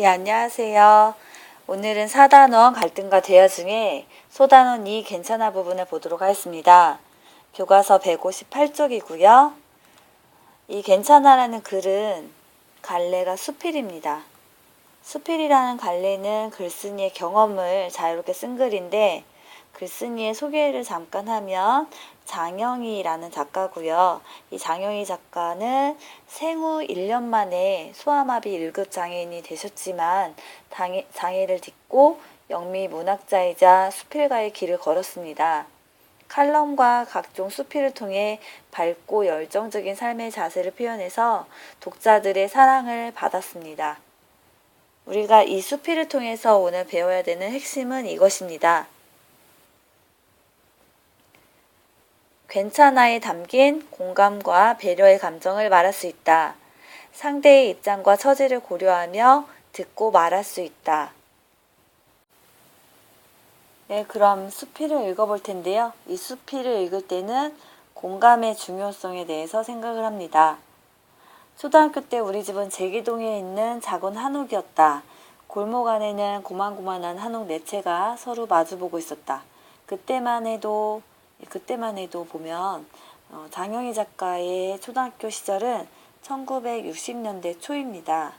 예, 안녕하세요. 오늘은 4단원 갈등과 대화 중에 소단원 2 괜찮아 부분을 보도록 하겠습니다. 교과서 158쪽이고요. 이 괜찮아라는 글은 갈래가 수필입니다. 수필이라는 갈래는 글쓴이의 경험을 자유롭게 쓴 글인데 글쓴이의 소개를 잠깐 하면 장영희라는 작가고요. 이 장영희 작가는 생후 1년 만에 소아마비 1급 장애인이 되셨지만 장애를 딛고 영미 문학자이자 수필가의 길을 걸었습니다. 칼럼과 각종 수필을 통해 밝고 열정적인 삶의 자세를 표현해서 독자들의 사랑을 받았습니다. 우리가 이 수필을 통해서 오늘 배워야 되는 핵심은 이것입니다. 괜찮아에 담긴 공감과 배려의 감정을 말할 수 있다. 상대의 입장과 처지를 고려하며 듣고 말할 수 있다. 네, 그럼 수필을 읽어볼 텐데요. 이 수필을 읽을 때는 공감의 중요성에 대해서 생각을 합니다. 초등학교 때 우리 집은 제기동에 있는 작은 한옥이었다. 골목 안에는 고만고만한 한옥 네 채가 서로 마주보고 있었다. 그때만 해도 보면 장영희 작가의 초등학교 시절은 1960년대 초입니다.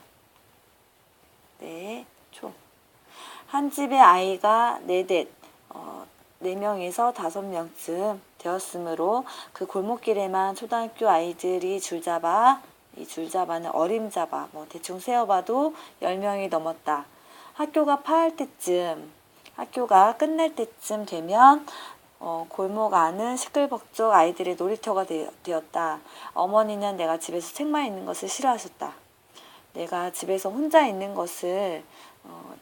네, 초. 한 집에 아이가 네 명에서 5명쯤 되었으므로 그 골목길에만 초등학교 아이들이 줄잡아, 이 줄잡아는 어림잡아, 대충 세어봐도 10명이 넘었다. 학교가 끝날 때쯤 되면 골목 안은 시끌벅적 아이들의 놀이터가 되었다. 어머니는 내가 집에서 책만 있는 것을 싫어하셨다. 내가 집에서 혼자 있는 것을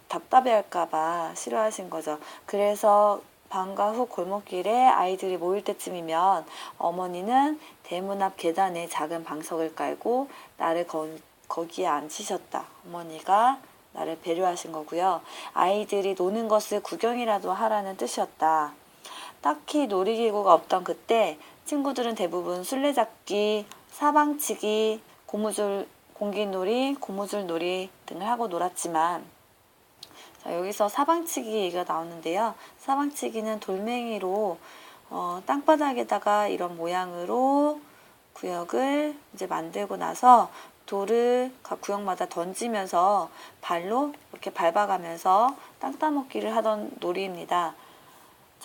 답답해할까봐 싫어하신 거죠. 그래서 방과 후 골목길에 아이들이 모일 때쯤이면 어머니는 대문 앞 계단에 작은 방석을 깔고 나를 거기에 앉히셨다. 어머니가 나를 배려하신 거고요. 아이들이 노는 것을 구경이라도 하라는 뜻이었다. 딱히 놀이기구가 없던 그때 친구들은 대부분 술래잡기, 사방치기, 공기놀이, 고무줄놀이 등을 하고 놀았지만 자, 여기서 사방치기 얘기가 나오는데요. 사방치기는 돌멩이로 땅바닥에다가 이런 모양으로 구역을 이제 만들고 나서 돌을 각 구역마다 던지면서 발로 이렇게 밟아가면서 땅 따먹기를 하던 놀이입니다.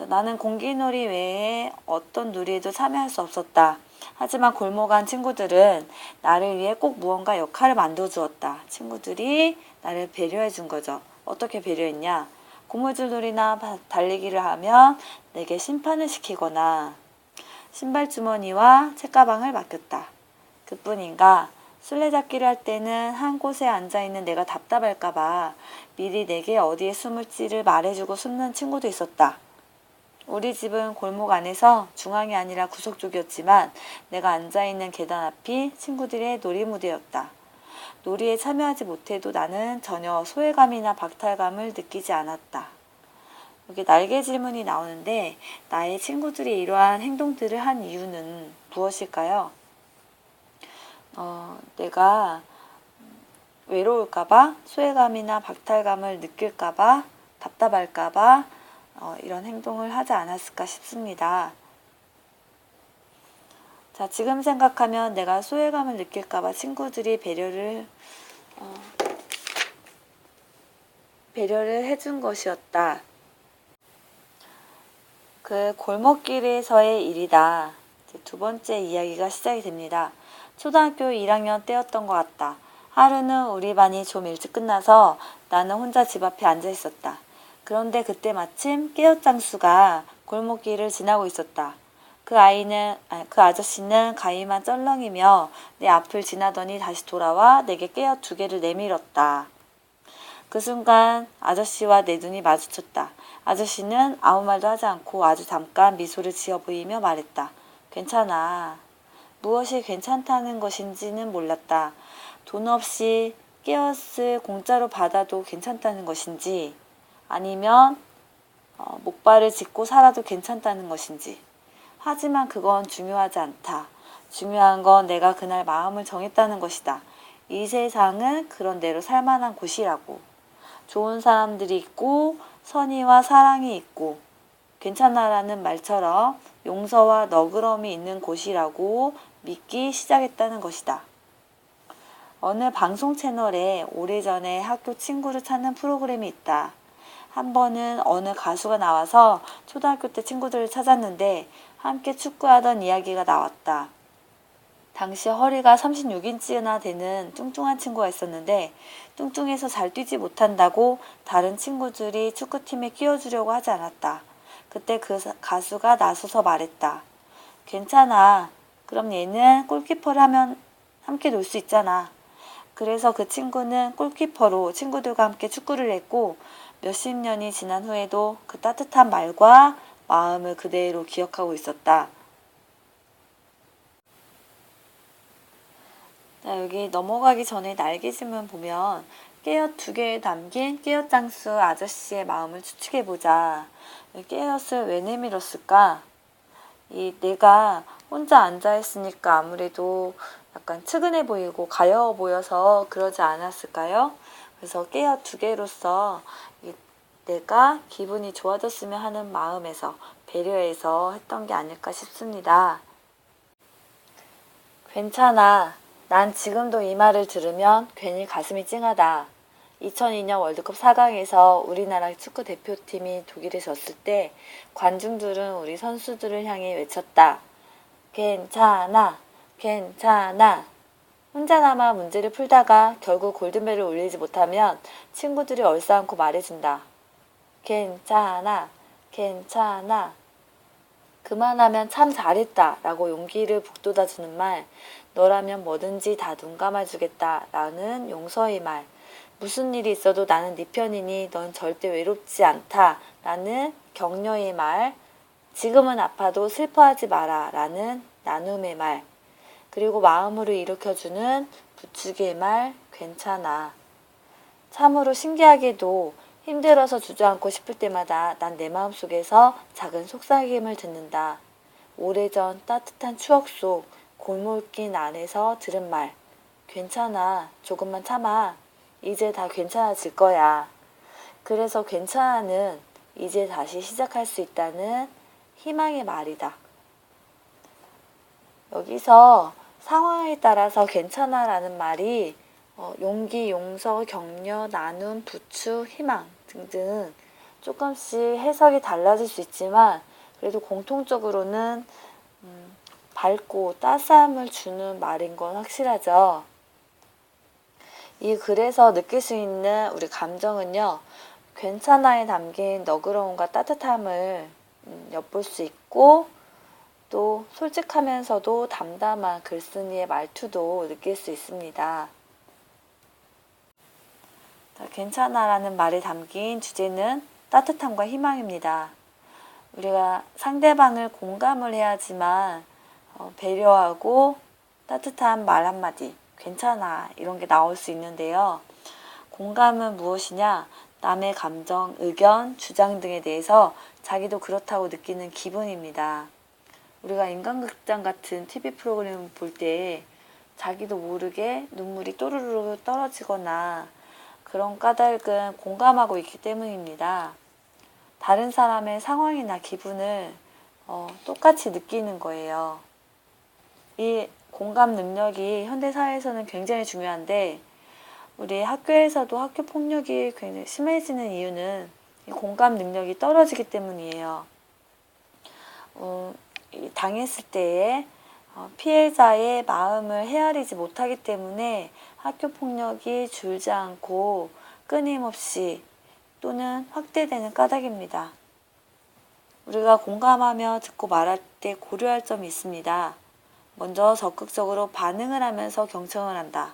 나는 공기놀이 외에 어떤 놀이에도 참여할 수 없었다. 하지만 골목 안 친구들은 나를 위해 꼭 무언가 역할을 만들어주었다. 친구들이 나를 배려해 준 거죠. 어떻게 배려했냐? 고무줄놀이나 달리기를 하면 내게 심판을 시키거나 신발 주머니와 책가방을 맡겼다. 그뿐인가? 술래잡기를 할 때는 한 곳에 앉아있는 내가 답답할까봐 미리 내게 어디에 숨을지를 말해주고 숨는 친구도 있었다. 우리 집은 골목 안에서 중앙이 아니라 구석 쪽이었지만 내가 앉아있는 계단 앞이 친구들의 놀이무대였다. 놀이에 참여하지 못해도 나는 전혀 소외감이나 박탈감을 느끼지 않았다. 여기 날개 질문이 나오는데 나의 친구들이 이러한 행동들을 한 이유는 무엇일까요? 내가 외로울까봐, 소외감이나 박탈감을 느낄까봐, 답답할까봐 이런 행동을 하지 않았을까 싶습니다. 자, 지금 생각하면 내가 소외감을 느낄까봐 친구들이 배려를 해준 것이었다. 그 골목길에서의 일이다. 두 번째 이야기가 시작이 됩니다. 초등학교 1학년 때였던 것 같다. 하루는 우리 반이 좀 일찍 끝나서 나는 혼자 집 앞에 앉아 있었다. 그런데 그때 마침 깨어장수가 골목길을 지나고 있었다. 그 아저씨는 가위만 쩔렁이며 내 앞을 지나더니 다시 돌아와 내게 깨어 2개를 내밀었다. 그 순간 아저씨와 내 눈이 마주쳤다. 아저씨는 아무 말도 하지 않고 아주 잠깐 미소를 지어 보이며 말했다. 괜찮아. 무엇이 괜찮다는 것인지는 몰랐다. 돈 없이 깨어을 공짜로 받아도 괜찮다는 것인지 아니면 목발을 짚고 살아도 괜찮다는 것인지. 하지만 그건 중요하지 않다. 중요한 건 내가 그날 마음을 정했다는 것이다. 이 세상은 그런 대로 살만한 곳이라고. 좋은 사람들이 있고 선의와 사랑이 있고 괜찮아라는 말처럼 용서와 너그러움이 있는 곳이라고 믿기 시작했다는 것이다. 어느 방송 채널에 오래전에 학교 친구를 찾는 프로그램이 있다. 한 번은 어느 가수가 나와서 초등학교 때 친구들을 찾았는데 함께 축구하던 이야기가 나왔다. 당시 허리가 36인치나 되는 뚱뚱한 친구가 있었는데 뚱뚱해서 잘 뛰지 못한다고 다른 친구들이 축구팀에 끼워주려고 하지 않았다. 그때 그 가수가 나서서 말했다. 괜찮아. 그럼 얘는 골키퍼를 하면 함께 놀 수 있잖아. 그래서 그 친구는 골키퍼로 친구들과 함께 축구를 했고 몇십 년이 지난 후에도 그 따뜻한 말과 마음을 그대로 기억하고 있었다. 자, 여기 넘어가기 전에 날개짓문 보면 깨엇 2개에 담긴 깨엇장수 아저씨의 마음을 추측해보자. 깨엇을 왜 내밀었을까? 내가 혼자 앉아있으니까 아무래도 약간 측은해 보이고 가여워 보여서 그러지 않았을까요? 그래서 깨엇 2개로서 내가 기분이 좋아졌으면 하는 마음에서 배려해서 했던 게 아닐까 싶습니다. 괜찮아. 난 지금도 이 말을 들으면 괜히 가슴이 찡하다. 2002년 월드컵 4강에서 우리나라 축구 대표팀이 독일에 졌을 때 관중들은 우리 선수들을 향해 외쳤다. 괜찮아, 괜찮아. 혼자나마 문제를 풀다가 결국 골든벨을 울리지 못하면 친구들이 얼싸안고 말해준다. 괜찮아, 괜찮아. 그만하면 참 잘했다 라고 용기를 북돋아주는 말, 너라면 뭐든지 다 눈 감아주겠다 라는 용서의 말, 무슨 일이 있어도 나는 네 편이니 넌 절대 외롭지 않다 라는 격려의 말, 지금은 아파도 슬퍼하지 마라 라는 나눔의 말, 그리고 마음으로 일으켜주는 부추기의 말, 괜찮아. 참으로 신기하게도 힘들어서 주저앉고 싶을 때마다 난 내 마음속에서 작은 속삭임을 듣는다. 오래전 따뜻한 추억 속 골목길 안에서 들은 말. 괜찮아. 조금만 참아. 이제 다 괜찮아질 거야. 그래서 괜찮아는 이제 다시 시작할 수 있다는 희망의 말이다. 여기서 상황에 따라서 괜찮아라는 말이 용기, 용서, 격려, 나눔, 부추, 희망 등등 조금씩 해석이 달라질 수 있지만 그래도 공통적으로는 밝고 따스함을 주는 말인 건 확실하죠. 이 글에서 느낄 수 있는 우리 감정은요. 괜찮아에 담긴 너그러움과 따뜻함을 엿볼 수 있고 또 솔직하면서도 담담한 글쓴이의 말투도 느낄 수 있습니다. 괜찮아라는 말에 담긴 주제는 따뜻함과 희망입니다. 우리가 상대방을 공감을 해야지만 배려하고 따뜻한 말 한마디, 괜찮아 이런 게 나올 수 있는데요. 공감은 무엇이냐? 남의 감정, 의견, 주장 등에 대해서 자기도 그렇다고 느끼는 기분입니다. 우리가 인간극장 같은 TV 프로그램을 볼 때 자기도 모르게 눈물이 또르르 떨어지거나 그런 까닭은 공감하고 있기 때문입니다. 다른 사람의 상황이나 기분을 똑같이 느끼는 거예요. 이 공감 능력이 현대사회에서는 굉장히 중요한데 우리 학교에서도 학교 폭력이 굉장히 심해지는 이유는 이 공감 능력이 떨어지기 때문이에요. 당했을 때에 피해자의 마음을 헤아리지 못하기 때문에 학교 폭력이 줄지 않고 끊임없이 또는 확대되는 까닭입니다. 우리가 공감하며 듣고 말할 때 고려할 점이 있습니다. 먼저 적극적으로 반응을 하면서 경청을 한다.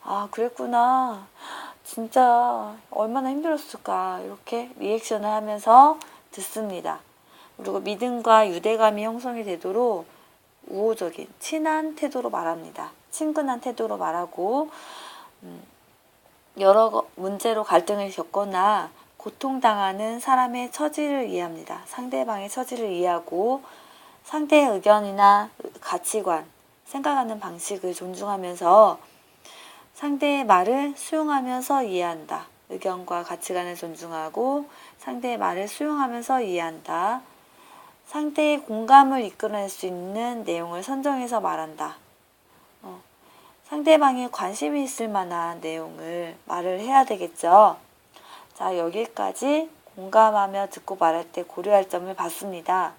아, 그랬구나. 진짜 얼마나 힘들었을까. 이렇게 리액션을 하면서 듣습니다. 그리고 믿음과 유대감이 형성이 되도록 우호적인 친한 태도로 말합니다. 친근한 태도로 말하고 여러 문제로 갈등을 겪거나 고통당하는 사람의 처지를 이해합니다. 상대방의 처지를 이해하고 상대의 의견이나 가치관, 생각하는 방식을 존중하면서 상대의 말을 수용하면서 이해한다. 의견과 가치관을 존중하고 상대의 말을 수용하면서 이해한다. 상대의 공감을 이끌어낼 수 있는 내용을 선정해서 말한다. 상대방이 관심이 있을 만한 내용을 말을 해야 되겠죠. 자, 여기까지 공감하며 듣고 말할 때 고려할 점을 봤습니다.